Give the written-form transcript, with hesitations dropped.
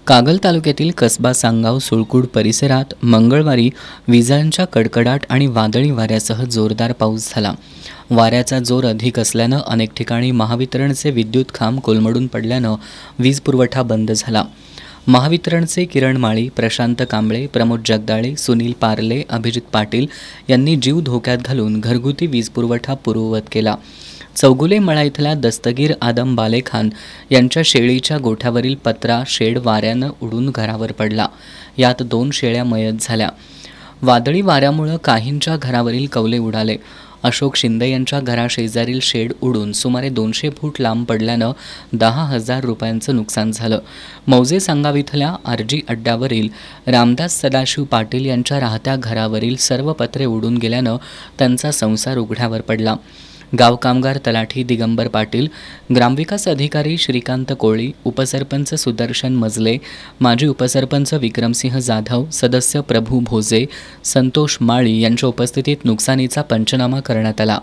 कागल तालुक्यातील कसबा सांगाव सुळकूड परिसरात मंगळवारी विजांच्या कडकडाट आणि वादळी वाऱ्यासह जोरदार पाऊस झाला. वाऱ्याचा जोर अधिक असल्यानं अनेक ठिकाणी महावितरणचे विद्युत खांब कोलमडून पडल्यानं वीज पुरवठा बंद झाला. महावितरणचे किरण माळी, प्रशांत कांबळे, प्रमोद जगदाळे, सुनील पार्ले, अभिजित पाटील यांनी जीव धोक्यात घालून घरगुती वीज पुरवठा पूर्ववत केला. चौगुले मळा इथल्या दस्तगीर आदम बालेखान यांच्या शेळीच्या गोठ्यावरील पत्रा शेड वाऱ्यानं उडून घरावर पडला. यात 2 शेळ्या मयत झाल्या. वादळी वाऱ्यामुळे काहींच्या घरावरील कौले उडाले. अशोक शिंदे यांच्या घराशेजारील शेड उडून सुमारे 200 फूट लांब पडल्यानं 10,000 रुपयांचं नुकसान झालं. मौजे सांगाव इथल्या आरजी अड्ड्यावरील रामदास सदाशिव पाटील यांच्या राहत्या घरावरील सर्व पत्रे उडून गेल्यानं त्यांचा संसार उघड्यावर पडला. गाव कामगार तलाठी दिगंबर पाटील, ग्रामविकास अधिकारी श्रीकांत कोळी, उपसरपंच सुदर्शन मजले, माजी उपसरपंच विक्रमसिंह जाधव, सदस्य प्रभू भोजे, संतोष माळी यांच्या उपस्थितीत नुकसानीचा पंचनामा करण्यात आला.